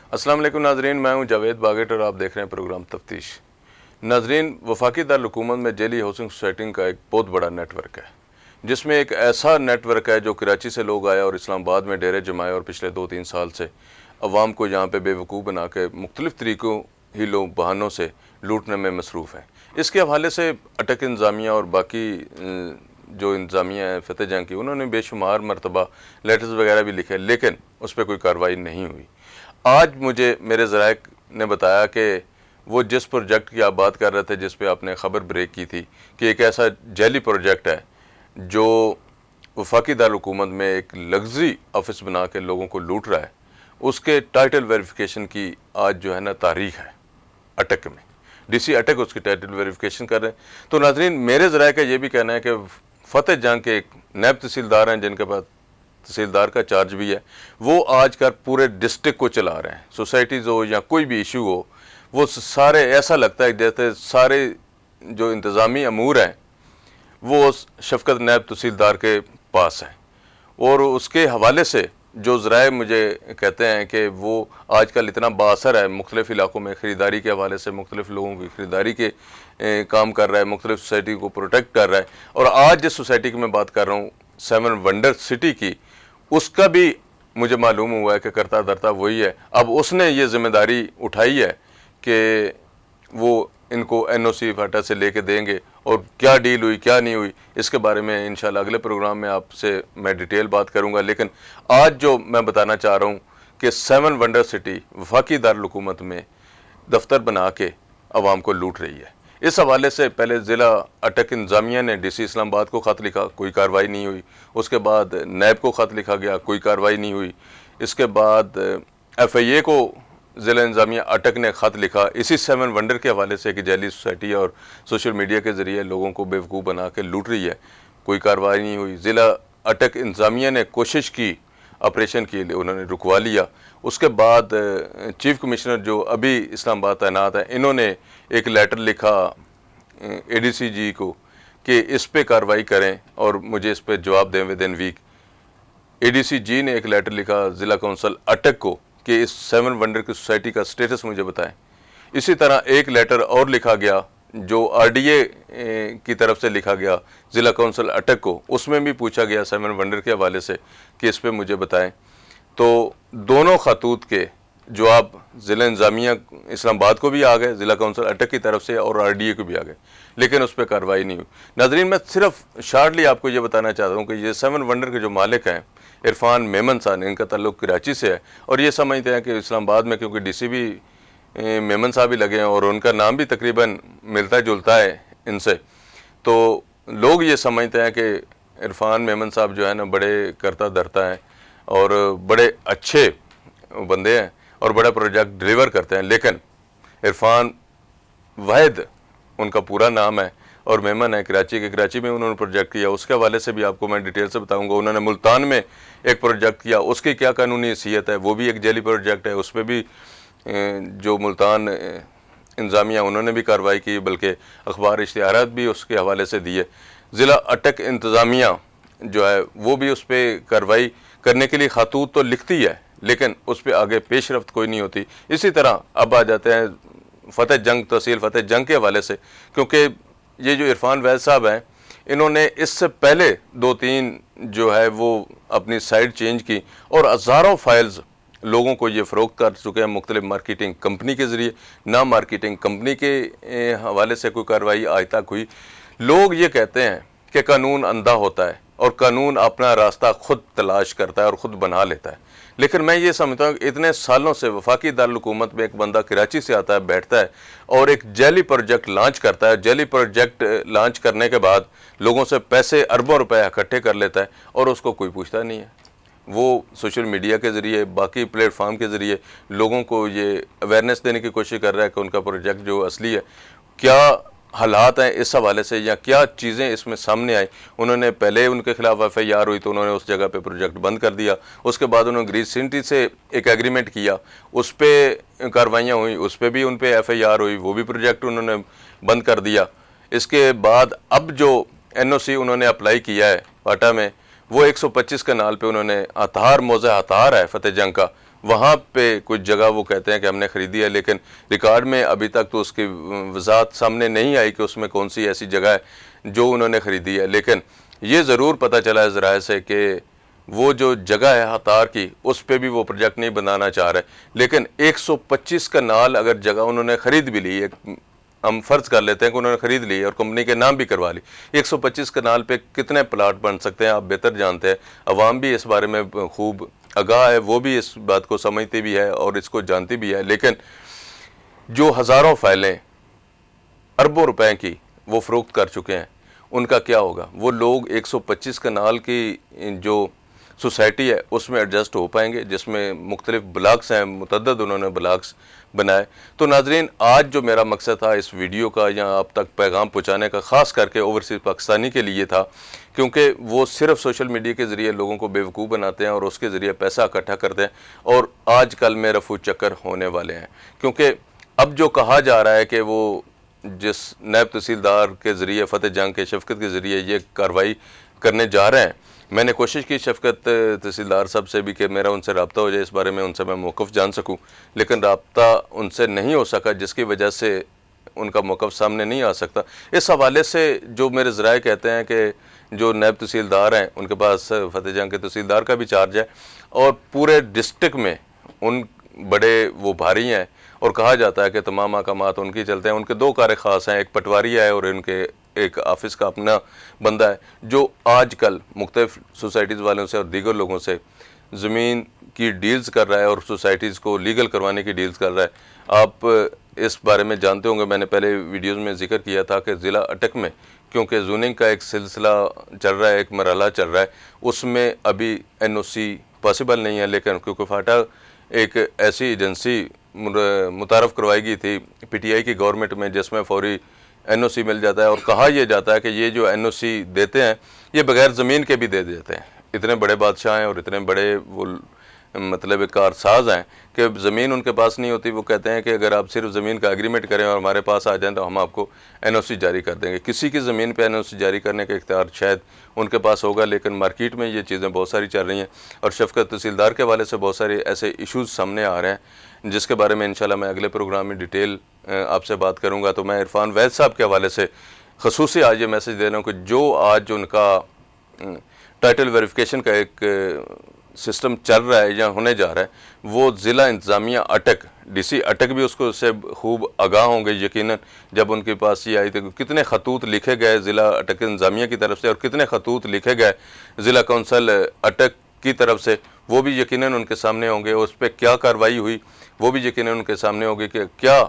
अस्सलाम वालेकुम नाजरीन, मैं हूं जावेद बागेट और आप देख रहे हैं प्रोग्राम तफ्तीश। नाजरीन, वफाकी दारुल-हुकूमत में जेली हाउसिंग सोसाइटी का एक बहुत बड़ा नेटवर्क है, जिसमें एक ऐसा नेटवर्क है जो कराची से लोग आए और इस्लामाबाद में डेरे जमाए और पिछले 2-3 साल से अवाम को यहाँ पे बेवकूफ़ बना के मुख्तलिफ़ तरीक़ों ही लोग बहानों से लूटने में मसरूफ़ हैं। इसके हवाले से अटक इंतज़ामिया और बाकी जो इंतज़ामिया है फतेह जंग की, उन्होंने बेशुमार मरतबा लेटर्स वगैरह भी लिखे, लेकिन उस पर कोई कार्रवाई नहीं हुई। आज मुझे मेरे ज़राइक ने बताया कि वो जिस प्रोजेक्ट की आप बात कर रहे थे, जिस पे आपने ख़बर ब्रेक की थी कि एक ऐसा जैली प्रोजेक्ट है जो वफाकी दारुल-हुकूमत में एक लग्जरी ऑफिस बना के लोगों को लूट रहा है, उसके टाइटल वेरिफिकेशन की आज जो है ना तारीख है अटक में। डीसी अटक उसकी टाइटल वेरिफिकेशन कर रहे हैं। तो नाज़रीन, मेरे ज़राए का ये भी कहना है कि फतेह जंग के एक नायब तहसीलदार हैं जिनके पास तहसीलदार का चार्ज भी है, वो आजकल पूरे डिस्ट्रिक्ट को चला रहे हैं। सोसाइटीज़ हो या कोई भी इशू हो, वो सारे ऐसा लगता है जैसे सारे जो इंतज़ामी अमूर हैं वो शफ़क़त नायब तहसीलदार के पास हैं। और उसके हवाले से जो ज़राए मुझे कहते हैं कि वो आजकल इतना बाअसर है, मुख्तलिफ़ इलाकों में ख़रीदारी के हवाले से मुख्तलिफ़ लोगों की ख़रीदारी के काम कर रहा है, मुख्तलिफ़ सोसाइटी को प्रोटेक्ट कर रहा है। और आज जिस सोसाइटी की मैं बात कर रहा हूँ, 7 वंडर सिटी की, उसका भी मुझे मालूम हुआ है कि करता धरता वही है। अब उसने ये ज़िम्मेदारी उठाई है कि वो इनको एनओसी फाटा से लेके देंगे, और क्या डील हुई क्या नहीं हुई इसके बारे में इंशाल्लाह अगले प्रोग्राम में आपसे मैं डिटेल बात करूंगा। लेकिन आज जो मैं बताना चाह रहा हूं कि 7 वंडर सिटी वफाकी दारुल-हुकूमत में दफ्तर बना के आवाम को लूट रही है। इस हवाले से पहले ज़िला अटक इंतज़ामिया ने डीसी इस्लामाबाद को ख़त लिखा, कोई कार्रवाई नहीं हुई। उसके बाद नैब को ख़त लिखा गया, कोई कार्रवाई नहीं हुई। इसके बाद FIA को ज़िला इंतज़ामिया अटक ने ख़त लिखा इसी 7 वंडर के हवाले से कि जैली सोसाइटी और सोशल मीडिया के ज़रिए लोगों को बेवकूफ़ बना के लूट रही है, कोई कार्रवाई नहीं हुई। ज़िला अटक इंतज़ामिया ने कोशिश की ऑपरेशन के लिए, उन्होंने रुकवा लिया। उसके बाद चीफ़ कमिश्नर जो अभी इस्लामाबाद तैनात है, इन्होंने एक लेटर लिखा ADC जी को कि इस पे कार्रवाई करें और मुझे इस पे जवाब दें विद इन वीक। ADC जी ने एक लेटर लिखा ज़िला कौंसल अटक को कि इस 7 वंडर की सोसाइटी का स्टेटस मुझे बताएं। इसी तरह एक लेटर और लिखा गया जो RDA की तरफ से लिखा गया ज़िला कौंसल अटक को, उसमें भी पूछा गया 7 वंडर के हवाले से कि इस पे मुझे बताएं। तो दोनों खतूत के जवाब ज़िला इंतज़ामिया इस्लामाबाद को भी आ गए, ज़िला कौंसल अटक की तरफ से, और RDA को भी आ गए, लेकिन उस पर कार्रवाई नहीं हुई। नाज़रीन, मैं सिर्फ शार्टली आपको ये बताना चाहता हूँ कि ये 7 वंडर के जो मालिक हैं इरफान मेमन साहब, इनका ताल्लुक़ कराची से है, और ये समझते हैं कि इस्लामाबाद में क्योंकि DC भी मेमन साहब ही लगे हैं और उनका नाम भी तकरीबन मिलता जुलता है इनसे, तो लोग ये समझते हैं कि इरफान मेमन साहब जो है ना बड़े करता धरता हैं और बड़े अच्छे बंदे हैं और बड़ा प्रोजेक्ट डिलीवर करते हैं। लेकिन इरफान वाहिद उनका पूरा नाम है और मेमन है कराची के। कराची में उन्होंने प्रोजेक्ट किया, उसके हवाले से भी आपको मैं डिटेल से बताऊंगा। उन्होंने मुल्तान में एक प्रोजेक्ट किया, उसकी क्या कानूनी हैसियत है, वो भी एक जेली प्रोजेक्ट है, उस पर भी जो मुल्तान इंतज़ामिया उन्होंने भी कार्रवाई की, बल्कि अखबार इश्तिहारात भी उसके हवाले से दिए। ज़िला अटक इंतज़ामिया जो है वो भी उस पर कार्रवाई करने के लिए खतूत तो लिखती है, लेकिन उस पर आगे पेशरफ्त कोई नहीं होती। इसी तरह अब आ जाते हैं फतेह जंग, तहसील फतेह जंग के हवाले से, क्योंकि ये जो इरफान वैद साहब हैं, इन्होंने इससे पहले 2-3 जो है वो अपनी साइड चेंज की और हज़ारों फाइल्स लोगों को ये फ़रोख्त कर चुके हैं मुख्तलिफ मार्केटिंग कंपनी के ज़रिए। ना मार्केटिंग कंपनी के हवाले से कोई कार्रवाई आज तक हुई। लोग ये कहते हैं कि कानून अंधा होता है और कानून अपना रास्ता खुद तलाश करता है और ख़ुद बना लेता है, लेकिन मैं ये समझता हूँ कि इतने सालों से वफाकी दारुल-हुकूमत में एक बंदा कराची से आता है, बैठता है और एक जैली प्रोजेक्ट लॉन्च करता है। जैली प्रोजेक्ट लॉन्च करने के बाद लोगों से पैसे अरबों रुपए इकट्ठे कर लेता है और उसको कोई पूछता नहीं है। वो सोशल मीडिया के ज़रिए, बाकी प्लेटफार्म के ज़रिए लोगों को ये अवेयरनेस देने की कोशिश कर रहा है कि उनका प्रोजेक्ट जो असली है, क्या हालात हैं इस हवाले से या क्या चीज़ें इसमें सामने आई। उन्होंने पहले उनके खिलाफ FIR हुई तो उन्होंने उस जगह पे प्रोजेक्ट बंद कर दिया। उसके बाद उन्होंने ग्रीस सिटी से एक एग्रीमेंट किया, उस पर कार्रवाइयाँ हुई, उस पर भी उन पर FIR हुई, वो भी प्रोजेक्ट उन्होंने बंद कर दिया। इसके बाद अब जो NOC उन्होंने अप्लाई किया है पाटा में, वो 125 कनाल पे उन्होंने हतार मौज़ा हतार है फतेह जंग का, वहाँ पे कुछ जगह वो कहते हैं कि हमने ख़रीदी है, लेकिन रिकॉर्ड में अभी तक तो उसकी वजाहत सामने नहीं आई कि उसमें कौन सी ऐसी जगह है जो उन्होंने ख़रीदी है। लेकिन ये ज़रूर पता चला है ज़राए से कि वो जो जगह है हतार की, उस पर भी वो प्रोजेक्ट नहीं बनाना चाह रहे। लेकिन 125 कनाल अगर जगह उन्होंने ख़रीद भी ली, हम फ़र्ज़ कर लेते हैं कि उन्होंने ख़रीद ली और कंपनी के नाम भी करवा ली, 125 कनाल पे कितने प्लाट बन सकते हैं आप बेहतर जानते हैं। अवाम भी इस बारे में खूब आगाह है, वो भी इस बात को समझती भी है और इसको जानती भी है। लेकिन जो हज़ारों फाइलें अरबों रुपए की वो फ़रोख्त कर चुके हैं, उनका क्या होगा? वो लोग 125 कनाल की जो सोसाइटी है उसमें एडजस्ट हो पाएंगे, जिसमें मुख्तलिफ ब्लॉक्स हैं, मुतअद्दिद उन्होंने ब्लॉक्स बनाए। तो नाजरीन, आज जो मेरा मकसद था इस वीडियो का या आप तक पैगाम पहुँचाने का, ख़ास करके ओवरसीज़ पाकिस्तानी के लिए था, क्योंकि वो सिर्फ सोशल मीडिया के ज़रिए लोगों को बेवकूफ़ बनाते हैं और उसके ज़रिए पैसा इकट्ठा करते हैं, और आजकल में रफू चक्कर होने वाले हैं। क्योंकि अब जो कहा जा रहा है कि वो जिस नायब तहसीलदार के ज़रिए फ़तेह जंग के शफ़क़त के ज़रिए ये कार्रवाई करने जा रहे हैं, मैंने कोशिश की शफ़क़त तहसीलदार साहब से भी कि मेरा उनसे रब्ता हो जाए, इस बारे में उनसे मैं मौक़िफ़ जान सकूं, लेकिन रब्ता उनसे नहीं हो सका, जिसकी वजह से उनका मौक़िफ़ सामने नहीं आ सकता। इस हवाले से जो मेरे ज़राए कहते हैं कि जो नायब तहसीलदार हैं उनके पास फ़तेह जंग के तहसीलदार का भी चार्ज है और पूरे डिस्ट्रिक्ट में उन बड़े वो भारी हैं, और कहा जाता है कि तमाम मकामात उनकी चलते हैं। उनके दो कार ख़ास हैं, एक पटवारी है और उनके एक ऑफिस का अपना बंदा है, जो आजकल मुख्तलिफ सोसाइटीज़ वालों से और दीगर लोगों से ज़मीन की डील्स कर रहा है और सोसाइटीज़ को लीगल करवाने की डील्स कर रहा है। आप इस बारे में जानते होंगे, मैंने पहले वीडियोज़ में जिक्र किया था कि ज़िला अटक में क्योंकि जूनिंग का एक सिलसिला चल रहा है, एक मरहला चल रहा है, उसमें अभी NOC पॉसिबल नहीं है। लेकिन क्योंकि फाटा एक ऐसी एजेंसी मुतारफ़ करवाई गई थी PTI की गवर्नमेंट में, जिसमें फौरी NOC मिल जाता है, और कहा यह जाता है कि ये जो NOC देते हैं ये बग़ैर ज़मीन के भी दे देते हैं। इतने बड़े बादशाह हैं और इतने बड़े वो मतलब कारसाज हैं कि ज़मीन उनके पास नहीं होती। वो कहते हैं कि अगर आप सिर्फ ज़मीन का एग्रीमेंट करें और हमारे पास आ जाएं तो हम आपको NOC जारी कर देंगे। किसी की ज़मीन पे NOC जारी करने का इख्तियार शायद उनके पास होगा, लेकिन मार्केट में ये चीज़ें बहुत सारी चल रही हैं और शफ़क़त तहसीलदार के हवाले से बहुत सारे ऐसे इशूज़ सामने आ रहे हैं, जिसके बारे में इंशाल्लाह मैं अगले प्रोग्राम में डिटेल आपसे बात करूँगा। तो मैं इरफान वैद साहब के हवाले से ख़ुसूसी आज ये मैसेज दे रहा हूँ कि जो आज उनका टाइटल वेरिफिकेशन का एक सिस्टम चल रहा है या होने जा रहा है, वो ज़िला इंतज़ामिया अटक, DC अटक भी उसको उससे खूब आगाह होंगे यकीनन। जब उनके पास ये आई तो कितने खतूत लिखे गए ज़िला अटक इंतज़ामिया की तरफ से और कितने खतूत लिखे गए ज़िला कौंसल अटक की तरफ से, वो भी यकीनन उनके सामने होंगे। उस पर क्या कार्रवाई हुई वो भी यकीनन उनके सामने होगी कि क्या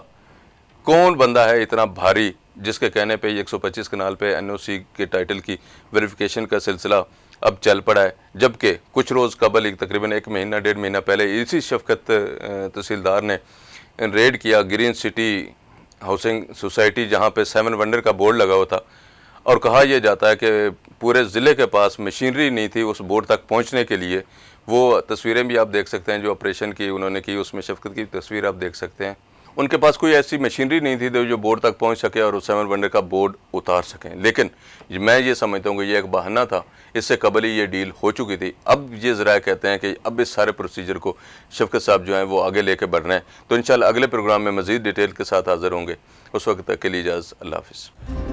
कौन बंदा है इतना भारी जिसके कहने पे 125 कनाल पे NOC के टाइटल की वेरिफिकेशन का सिलसिला अब चल पड़ा है। जबकि कुछ रोज़ कबल तकरीबन 1 महीना 1.5 महीना पहले इसी शफ़क़त तहसीलदार ने रेड किया ग्रीन सिटी हाउसिंग सोसाइटी, जहाँ पे 7 वंडर का बोर्ड लगा हुआ था, और कहा यह जाता है कि पूरे ज़िले के पास मशीनरी नहीं थी उस बोर्ड तक पहुँचने के लिए। वो तस्वीरें भी आप देख सकते हैं जो ऑपरेशन की उन्होंने की, उसमें शफ़क़त की तस्वीर आप देख सकते हैं। उनके पास कोई ऐसी मशीनरी नहीं थी जो बोर्ड तक पहुंच सके और उस 7 वंडर का बोर्ड उतार सकें। लेकिन मैं ये समझता हूँ कि ये एक बहाना था, इससे कबल ही ये डील हो चुकी थी। अब ये ज़राए कहते हैं कि अब इस सारे प्रोसीजर को शफ़क़त साहब जो हैं वो आगे लेके बढ़ रहे हैं। तो इंशाल्लाह अगले प्रोग्राम में मज़ीद डिटेल के साथ हाज़िर होंगे। उस वक्त तक के लिए इजाज़त, अल्लाह हाफ़िज़।